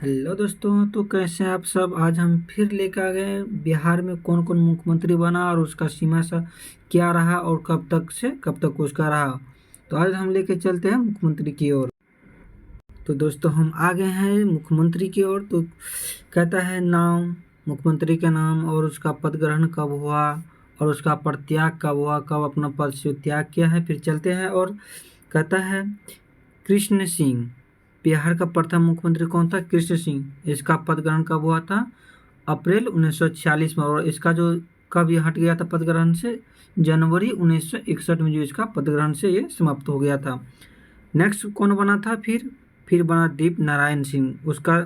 Hello दोस्तों, तो कैसे हैं आप सब। आज हम फिर लेकर आ गए बिहार में कौन कौन मुख्यमंत्री बना और उसका सीमा सा क्या रहा और कब तक से कब तक उसका रहा। तो आज हम लेके चलते हैं मुख्यमंत्री की ओर। तो दोस्तों हम आ गए हैं मुख्यमंत्री की ओर। तो कहता है नाम, मुख्यमंत्री का नाम और उसका पद ग्रहण कब हुआ और उसका परित्याग कब हुआ, कब अपना पद से त्याग किया है। फिर चलते हैं और कहता है कृष्ण सिंह, बिहार का प्रथम मुख्यमंत्री कौन था? कृष्ण सिंह। इसका पद ग्रहण कब हुआ था? अप्रैल 1946 में। और इसका जो कब ये हट गया था पद ग्रहण से? जनवरी 1961 में जो इसका पद ग्रहण से ये समाप्त हो गया था। नेक्स्ट कौन बना था? फिर बना दीप नारायण सिंह। उसका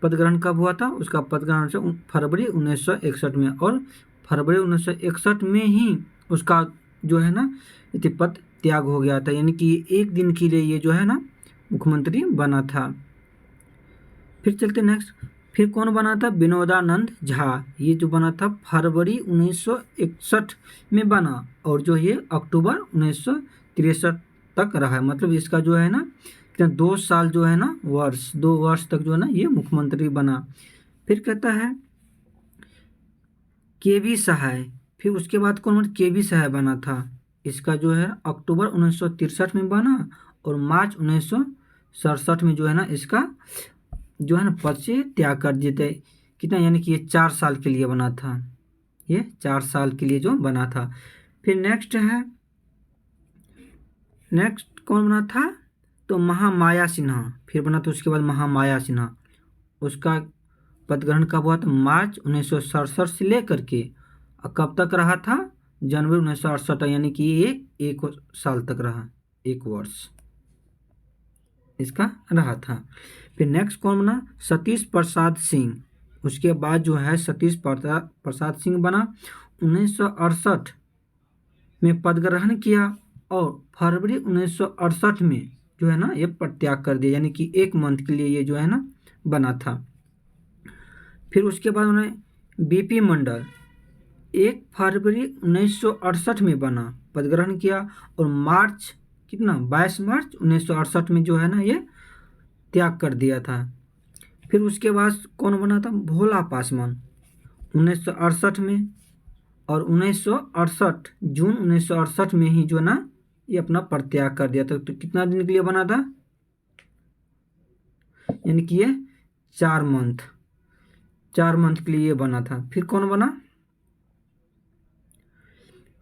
पद ग्रहण कब हुआ था? उसका पद ग्रहण से फरवरी 1961 में। और फरवरी 1961 में ही उसका जो है ना पद त्याग हो गया था, यानी कि एक दिन के लिए ये जो है ना मुख्यमंत्री बना था। फिर चलते नेक्स्ट। फिर कौन बना था? विनोदानंद झा। ये जो बना था फरवरी 1961 में बना और जो ये अक्टूबर 1963 तक रहा। मतलब इसका जो है ना 2 साल जो है ना 2 वर्ष तक जो है ना ये मुख्यमंत्री बना। फिर कहता है के बी सहाय। फिर उसके बाद कौन बना? के बी सहाय बना था। इसका जो है अक्टूबर 1963 में बना और मार्च 1967 में जो है ना इसका जो है ना पद से त्याग कर देते। कितना, यानी कि ये 4 साल के लिए बना था। ये 4 साल के लिए जो बना था। फिर नेक्स्ट कौन बना था? तो महामाया सिन्हा। फिर बना था उसके बाद महामाया सिन्हा। उसका पद ग्रहण कब हुआ था? मार्च 1967 से लेकर के कब तक रहा था? जनवरी 1968, यानी कि ये 1 साल तक रहा, 1 वर्ष इसका रहा था। फिर नेक्स्ट कौन बना? सतीश प्रसाद सिंह। उसके बाद जो है सतीश प्रसाद सिंह बना। 1968 में पद ग्रहण किया और फरवरी 1968 में जो है ना ये परित्याग कर दिया, यानी कि 1 मंथ के लिए ये जो है ना बना था। फिर उसके बाद उन्होंने बीपी मंडल 1 फरवरी 1968 में बना, पद ग्रहण किया और मार्च 22 मार्च 1968 में जो है ना ये त्याग कर दिया था। फिर उसके बाद कौन बना था? भोला पासवान 1968 में। और 1968 जून 1968 में ही जो ना ये अपना परित्याग कर दिया था। तो कितना दिन के लिए बना था? यानी कि ये 4 मंथ के लिए ये बना था। फिर कौन बना?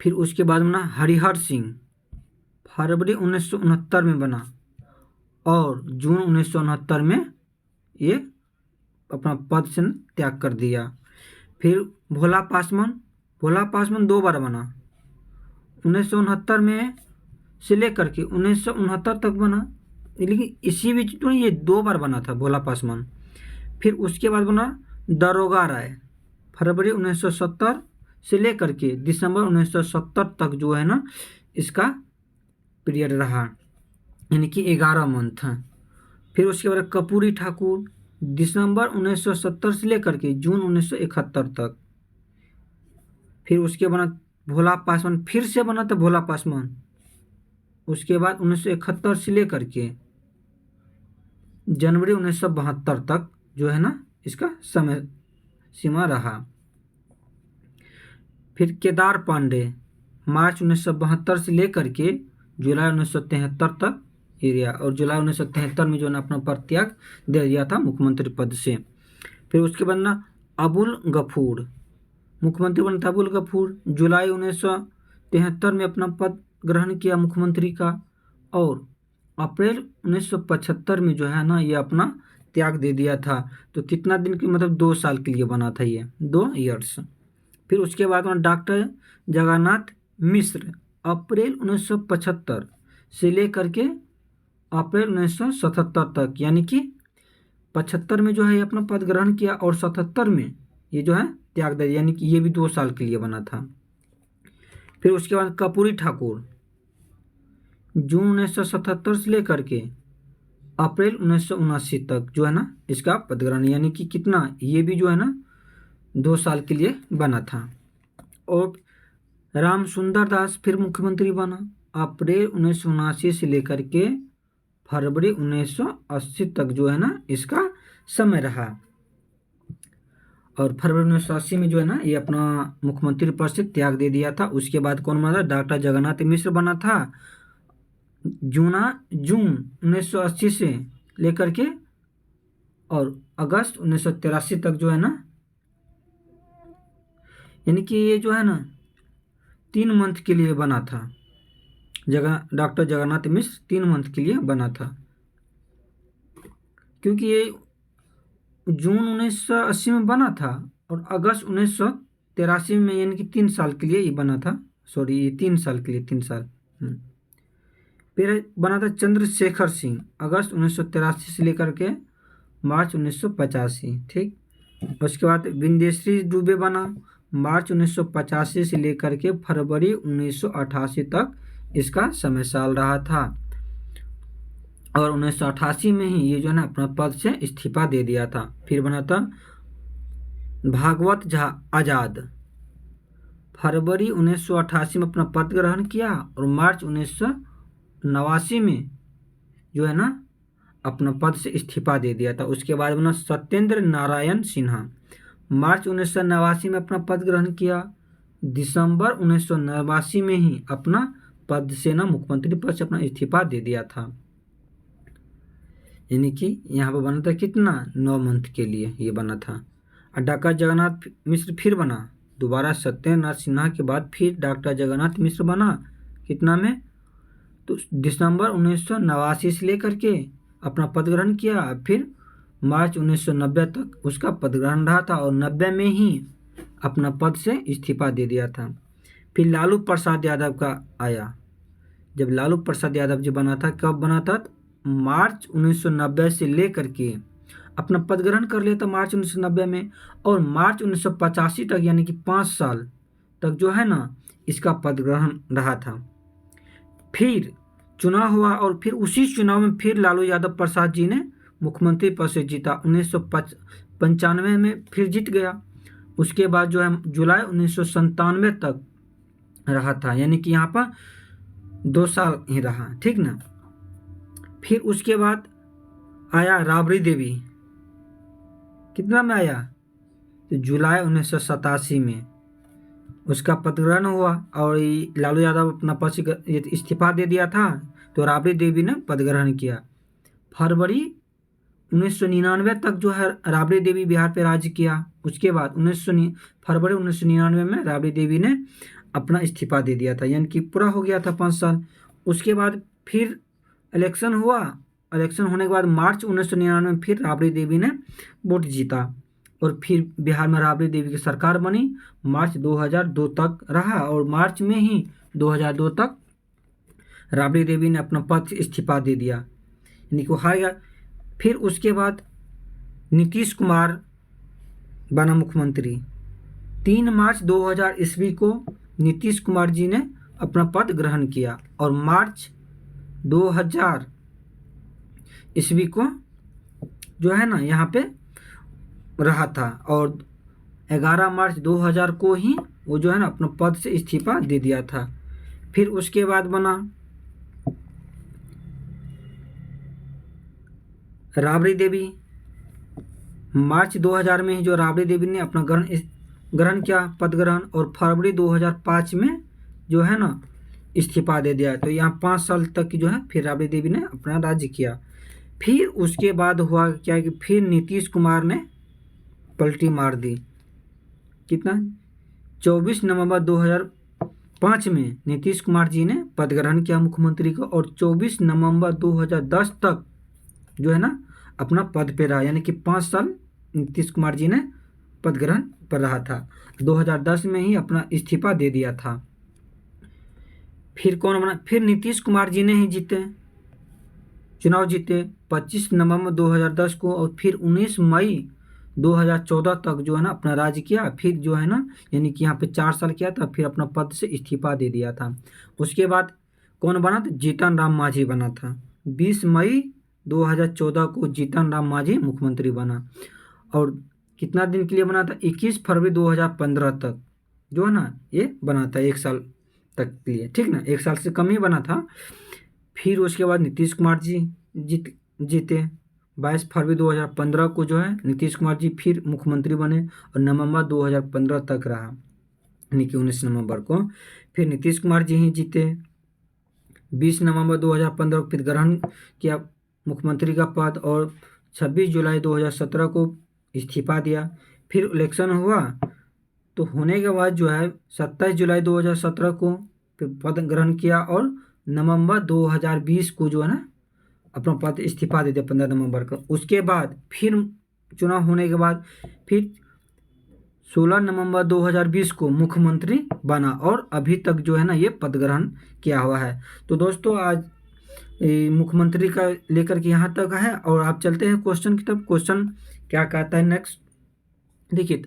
फिर उसके बाद बना हरिहर सिंह, फरवरी 1969 में बना और जून 1969 में ये अपना पद से त्याग कर दिया। फिर भोला पासवान 2 बार बना, 1969 में से लेकर के 1969 तक बना, लेकिन इसी बीच तो ये 2 बार बना था भोला पासवान। फिर उसके बाद बना दरोगा राय, फरवरी 1970 से लेकर के दिसंबर 1970 तक जो है ना इसका पीरियड रहा, यानी कि 11 मंथ। फिर उसके बाद कर्पूरी ठाकुर, दिसंबर 1970 से लेकर के जून 1971 तक। फिर उसके बाद भोला पासवान फिर से बना था भोला पासवान, उसके बाद 1971 से लेकर के जनवरी 1972 तक जो है ना इसका समय सीमा रहा। फिर केदार पांडे, मार्च 1972 से लेकर के जुलाई 1973 तक एरिया, और जुलाई 1973 में जो है अपना परित्याग दे दिया था मुख्यमंत्री पद से। फिर उसके बाद ना अबुल गफूर, मुख्यमंत्री बना था अबुल गफूर, जुलाई 1973 में अपना पद ग्रहण किया मुख्यमंत्री का और अप्रैल 1975 में जो है ना ये अपना त्याग दे दिया था। तो कितना दिन की, मतलब 2 साल के लिए बना था ये, 2 ईयर्स। फिर उसके बाद में डॉक्टर जगन्नाथ मिश्र, अप्रैल 1975 से लेकर के अप्रैल 1977 तक, यानी कि 75 में जो है ये अपना पद ग्रहण किया और 77 में ये जो है त्याग दे, यानी कि ये भी 2 साल के लिए बना था। फिर उसके बाद कर्पूरी ठाकुर, जून 1977 से लेकर के अप्रैल 1979 तक जो है ना इसका पद ग्रहण, यानी कि कितना, ये भी जो है ना 2 साल के लिए बना था। और राम सुंदर दास फिर मुख्यमंत्री बना, अप्रैल 1979 से लेकर के फरवरी 1980 तक जो है ना इसका समय रहा। और फरवरी 1980 में जो है ना ये अपना मुख्यमंत्री पद से त्याग दे दिया था। उसके बाद कौन बना था? डॉक्टर जगन्नाथ मिश्र बना था। जून 1980 से लेकर के और अगस्त 1983 तक जो है ना, यानी कि ये जो है ना 3 मंथ के लिए बना था। डॉक्टर जगन्नाथ मिश्र 3 मंथ के लिए बना था, क्योंकि ये जून 1980 में बना था और अगस्त 1983 में, यानी कि 3 साल के लिए ये बना था। सॉरी, ये 3 साल के लिए, 3 साल। फिर बना था चंद्रशेखर सिंह, अगस्त 1983 से लेकर के मार्च 1985। ठीक। उसके बाद विंदेश्वरी दुबे बना, मार्च 1985 से लेकर के फरवरी 1988 तक इसका समय साल रहा था। और 1988 में ही ये जो है ना अपना पद से इस्तीफा दे दिया था। फिर बना था भागवत झा आज़ाद, फरवरी 1988 में अपना पद ग्रहण किया और मार्च 1989 में जो है ना अपना पद से इस्तीफा दे दिया था। उसके बाद बना सत्येंद्र नारायण सिन्हा, मार्च 1989 में अपना पद ग्रहण किया, दिसंबर 1989 में ही अपना पद से ना मुख्यमंत्री पद से अपना इस्तीफा दे दिया था। यानी कि यहाँ पर बना था कितना? 9 मंथ के लिए ये बना था। और डॉक्टर जगन्नाथ मिश्र फिर बना दोबारा, सत्येंद्रनाथ सिन्हा के बाद फिर डॉक्टर जगन्नाथ मिश्र बना कितना में? तो दिसंबर 1989 से लेकर के अपना पद ग्रहण किया, फिर मार्च 1990 तक उसका पद ग्रहण रहा था और 90 में ही अपना पद से इस्तीफा दे दिया था। फिर लालू प्रसाद यादव का आया। जब लालू प्रसाद यादव जी बना था, कब बना था? मार्च 1990 से लेकर के अपना पद ग्रहण कर लिया था मार्च 1990 में, और मार्च 1985 तक, यानी कि 5 साल तक जो है ना इसका पद ग्रहण रहा था। फिर चुनाव हुआ और फिर उसी चुनाव में फिर लालू यादव प्रसाद जी ने मुख्यमंत्री पद से जीता। 1995 में फिर जीत गया। उसके बाद जो है जुलाई 1997 तक रहा था, यानी कि यहाँ पर 2 साल ही रहा। ठीक ना। फिर उसके बाद आया राबड़ी देवी, कितना में आया? तो जुलाई 1987 में उसका पद ग्रहण हुआ और लालू यादव अपना पद से इस्तीफा दे दिया था, तो राबड़ी देवी ने पद ग्रहण किया। फरवरी 1999 तक जो है राबड़ी देवी बिहार पे राज्य किया। उसके बाद फरवरी 1999 में राबड़ी देवी ने अपना इस्तीफा दे दिया था, यानी कि पूरा हो गया था 5 साल। उसके बाद फिर इलेक्शन हुआ। इलेक्शन होने के बाद मार्च 1999 में फिर राबड़ी देवी ने वोट जीता और फिर बिहार में राबड़ी देवी की सरकार बनी। मार्च 2002 तक रहा और मार्च में ही 2002 तक राबड़ी देवी ने अपना पद से इस्तीफा दे दिया, यानी कि वो हार गया। फिर उसके बाद नीतीश कुमार बना मुख्यमंत्री। 3 मार्च 2000 ईस्वी को नीतीश कुमार जी ने अपना पद ग्रहण किया और मार्च 2000 ईस्वी को जो है ना यहाँ पे रहा था और 11 मार्च 2000 को ही वो जो है ना अपना पद से इस्तीफा दे दिया था। फिर उसके बाद बना राबड़ी देवी। मार्च 2000 में ही जो राबड़ी देवी ने अपना ग्रहण किया पद ग्रहण, और फरवरी 2005 में जो है ना इस्तीफा दे दिया। तो यहाँ 5 साल तक की जो है फिर राबड़ी देवी ने अपना राज्य किया। फिर उसके बाद हुआ क्या कि फिर नीतीश कुमार ने पलटी मार दी। कितना? 24 नवंबर 2005 में नीतीश कुमार जी ने पद ग्रहण किया मुख्यमंत्री को और 24 नवंबर 2010 तक जो है ना अपना पद पे रहा, यानी कि 5 साल नीतीश कुमार जी ने पद ग्रहण पर रहा था। 2010 में ही अपना इस्तीफा दे दिया था। फिर कौन बना? फिर नीतीश कुमार जी ने ही चुनाव जीते 25 नवंबर 2010 को और फिर 19 मई 2014 तक जो है ना अपना राज्य किया। फिर जो है ना यानी कि यहाँ पे 4 साल किया था, फिर अपना पद से इस्तीफा दे दिया था। उसके बाद कौन बना? तो जीतन राम मांझी बना था। 20 मई 2014 को जीतन राम मांझी मुख्यमंत्री बना और कितना दिन के लिए बना था? 21 फरवरी 2015 तक जो है ना ये बना था, 1 साल तक के लिए। ठीक ना, 1 साल से कम ही बना था। फिर उसके बाद नीतीश कुमार जी जीते 22 फरवरी 2015 को जो है नीतीश कुमार जी फिर मुख्यमंत्री बने और नवंबर 2015 तक रहा, यानी कि 19 नवंबर को फिर नीतीश कुमार जी ही जीते। 20 नवंबर 2015 को फिर ग्रहण किया मुख्यमंत्री का पद और 26 जुलाई 2017 को इस्तीफा दिया। फिर इलेक्शन हुआ, तो होने के बाद जो है 27 जुलाई 2017 को फिर पद ग्रहण किया और नवंबर 2020 को जो है ना अपना पद इस्तीफा दे दिया 15 नवंबर को। उसके बाद फिर चुनाव होने के बाद फिर 16 नवंबर 2020 को मुख्यमंत्री बना और अभी तक जो है ना ये पद ग्रहण किया हुआ है। तो दोस्तों आज मुख्यमंत्री का लेकर के यहाँ तक है और आप चलते हैं क्वेश्चन की तरफ। क्वेश्चन क्या कहता है नेक्स्ट, देखिए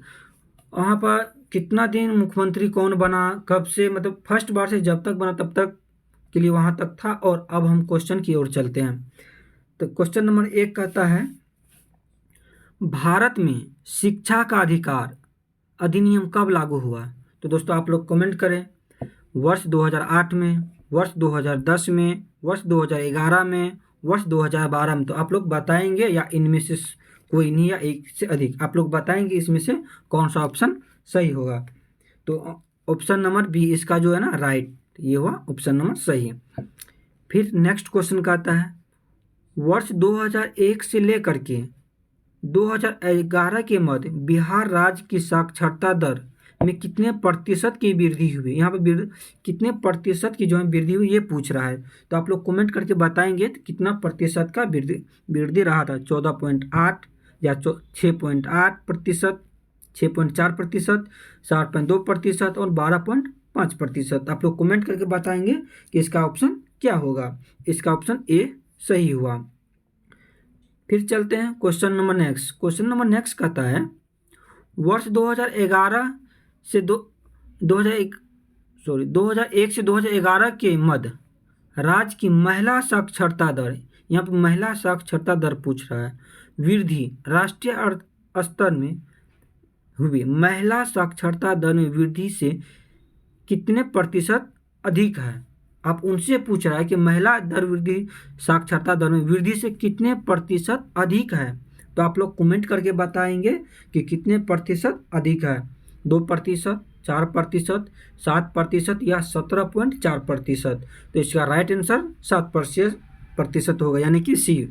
वहाँ पर कितना दिन मुख्यमंत्री कौन बना, कब से, मतलब फर्स्ट बार से जब तक बना तब तक के लिए वहाँ तक था। और अब हम क्वेश्चन की ओर चलते हैं। तो क्वेश्चन नंबर 1 कहता है भारत में शिक्षा का अधिकार अधिनियम कब लागू हुआ। तो दोस्तों आप लोग कमेंट करें, वर्ष 2008 में, वर्ष 2010 में, वर्ष 2011 में, वर्ष 2012 में। तो आप लोग बताएंगे या इनमें से कोई नहीं या एक से अधिक, आप लोग बताएंगे इसमें से कौन सा ऑप्शन सही होगा। तो ऑप्शन नंबर बी इसका जो है ना राइट, ये हुआ ऑप्शन नंबर सही। फिर नेक्स्ट क्वेश्चन का आता है वर्ष 2001 से लेकर के 2011 के मध्य बिहार राज्य की साक्षरता दर में कितने प्रतिशत की वृद्धि हुई। यहाँ पर कितने प्रतिशत की जो है वृद्धि हुई ये पूछ रहा है। तो आप लोग कमेंट करके बताएंगे तो कितना प्रतिशत का वृद्धि रहा था, 14.8 या 6.8%, 6.4%, 7.2% और 12.5%। आप लोग कमेंट करके बताएंगे कि इसका ऑप्शन क्या होगा। इसका ऑप्शन ए सही हुआ। फिर चलते हैं question number next. Question number next कहता है वर्ष 2011 से 2001 से 2011 के मध्य राज्य की महिला साक्षरता दर, यहाँ पर महिला साक्षरता दर पूछ रहा है, वृद्धि राष्ट्रीय स्तर में हुई महिला साक्षरता दर में वृद्धि से कितने प्रतिशत अधिक है। आप उनसे पूछ रहा है कि महिला दर वृद्धि साक्षरता दर में वृद्धि से कितने प्रतिशत अधिक है। तो आप लोग कमेंट करके बताएंगे कि कितने प्रतिशत अधिक है, 2%, 4%, 7% या 17.4%। तो इसका राइट आंसर 7% होगा, यानी कि सी।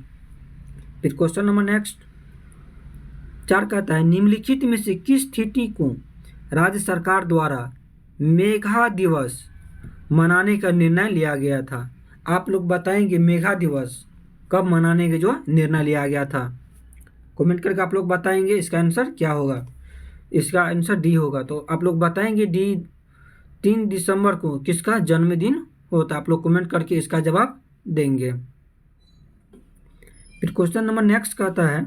फिर क्वेश्चन नंबर नेक्स्ट 4 कहता है निम्नलिखित में से किस तिथि को राज्य सरकार द्वारा मेघा दिवस मनाने का निर्णय लिया गया था। आप लोग बताएंगे मेघा दिवस कब मनाने का जो निर्णय लिया गया था। कमेंट करके आप लोग बताएंगे इसका आंसर क्या होगा। इसका आंसर डी होगा। तो आप लोग बताएंगे डी 3 दिसंबर को किसका जन्मदिन होता। आप लोग कमेंट करके इसका जवाब देंगे। फिर क्वेश्चन नंबर नेक्स्ट कहता है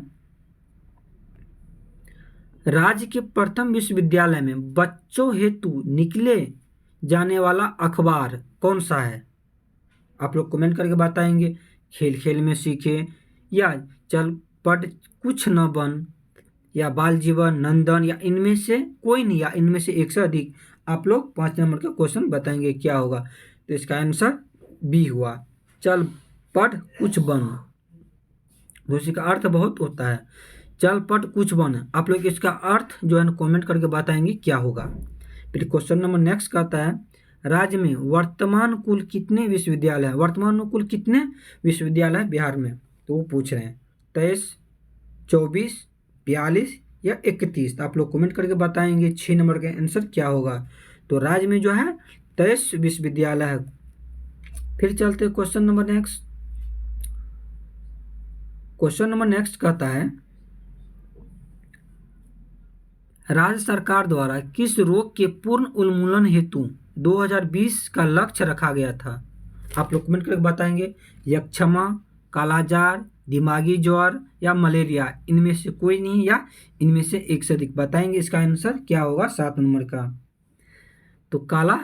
राज्य के प्रथम विश्वविद्यालय में बच्चों हेतु निकले जाने वाला अखबार कौन सा है। आप लोग कमेंट करके बताएंगे खेल खेल में सीखे, या चल पढ़ कुछ न बन, या बाल जीवन, नंदन, या इनमें से कोई नहीं, या इनमें से एक से अधिक। आप लोग 5 नंबर का क्वेश्चन बताएंगे क्या होगा। तो इसका आंसर बी हुआ, चल पढ़ कुछ बन। दूसरी का अर्थ बहुत होता है, चल पढ़ कुछ बन। आप लोग इसका अर्थ जो है ना कमेंट करके बताएंगे क्या होगा। फिर क्वेश्चन नंबर नेक्स्ट कहता है राज्य में वर्तमान कुल कितने विश्वविद्यालय हैं। वर्तमान में कुल कितने विश्वविद्यालय हैं बिहार में, तो वो पूछ रहे हैं 23, 24, 42 या 31। तो आप लोग कमेंट करके बताएंगे 6 नंबर का आंसर क्या होगा। तो राज्य में जो है 23 विश्वविद्यालय है। फिर चलते question number next. Question number next कहता है राज्य सरकार द्वारा किस रोग के पूर्ण उन्मूलन हेतु 2020 का लक्ष्य रखा गया था। आप लोग कमेंट करके बताएंगे यक्षमा, कालाजार, दिमागी ज्वर या मलेरिया। इनमें से कोई नहीं या इनमें से एक से अधिक। बताएंगे इसका आंसर क्या होगा 7 नंबर का। तो काला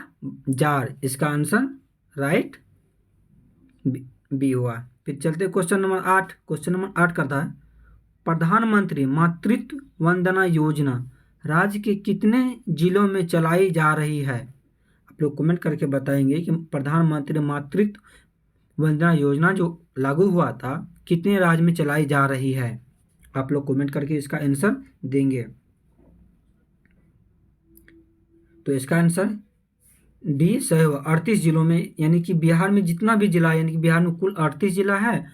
जार इसका आंसर राइट बी हुआ। फिर चलते क्वेश्चन नंबर 8। क्वेश्चन नंबर 8 करता है प्रधानमंत्री मातृत्व वंदना योजना राज्य के कितने जिलों में चलाई जा रही है। आप लोग कमेंट करके बताएंगे कि प्रधानमंत्री मातृत्व वंदना योजना जो लागू हुआ था कितने राज्य में चलाई जा रही है? आप लोग कमेंट करके इसका आंसर देंगे। तो इसका आंसर डी सही होगा, 38 जिलों में। यानी कि बिहार में जितना भी जिला है, यानी कि बिहार में कुल 38 जिला है,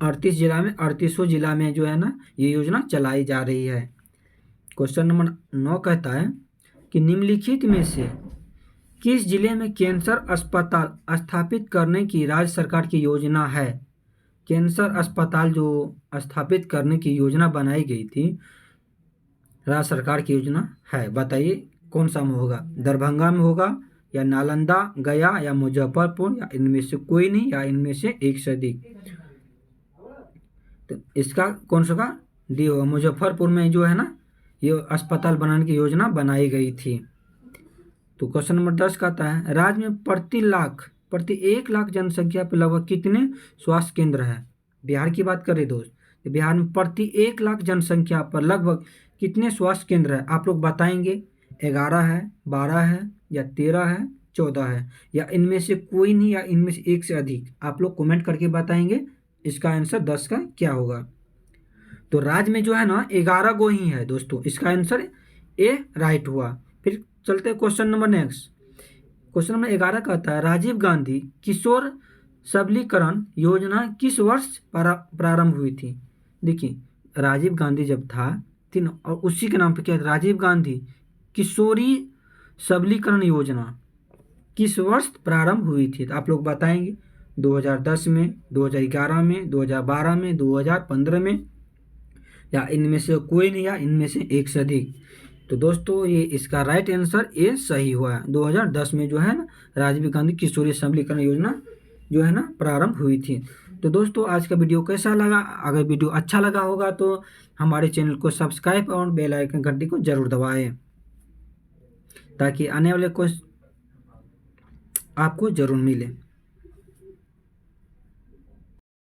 38 जिला में 38 जिला में जो है ना ये योजना चलाई जा रही है। क्वेश्चन नंबर 9 कहता है कि निम्नलिखित में से किस जिले में कैंसर अस्पताल स्थापित करने की राज्य सरकार की योजना है? कैंसर अस्पताल जो स्थापित करने की योजना बनाई गई थी, राज्य सरकार की योजना है, बताइए कौन सा में होगा? दरभंगा में होगा, या नालंदा, गया, या मुजफ्फरपुर, या इनमें से कोई नहीं, या इनमें से एक से अधिक? तो इसका कौन सा का डी होगा, मुजफ्फरपुर में जो है ना ये अस्पताल बनाने की योजना बनाई गई थी। तो क्वेश्चन नंबर 10 कहता है राज्य में प्रति 1 लाख जनसंख्या पर लगभग कितने स्वास्थ्य केंद्र है? बिहार की बात करें दोस्त, तो बिहार में प्रति 1 लाख जनसंख्या पर लगभग कितने स्वास्थ्य केंद्र है? आप लोग बताएंगे 11 है, 12 है, या 13 है, 14 है, या इनमें से कोई नहीं, या इनमें से एक से अधिक? आप लोग कमेंट करके बताएंगे इसका आंसर 10 का क्या होगा। तो राज्य में जो है ना 11 गो ही है दोस्तों, इसका आंसर ए राइट हुआ। फिर चलते हैं question number next. Question number 11 कहता है राजीव गांधी किशोर सबलीकरण योजना किस वर्ष प्रारंभ हुई थी? देखिए राजीव गांधी जब था तीन, और उसी के नाम पे क्या, राजीव गांधी किशोरी सबलीकरण योजना किस वर्ष प्रारंभ हुई थी? तो आप लोग बताएंगे 2010 में, 2011 में, 2012 में, 2015 में, या इनमें से कोई नहीं, या इनमें से एक से अधिक? तो दोस्तों ये इसका राइट आंसर ए सही हुआ है। 2010 में जो है ना राजीव गांधी किशोरी सबलीकरण योजना जो है ना प्रारंभ हुई थी। तो दोस्तों आज का वीडियो कैसा लगा? अगर वीडियो अच्छा लगा होगा तो हमारे चैनल को सब्सक्राइब और बेल आइकन घंटी को जरूर दबाएं, ताकि आने वाले क्वेश्चन आपको जरूर मिले।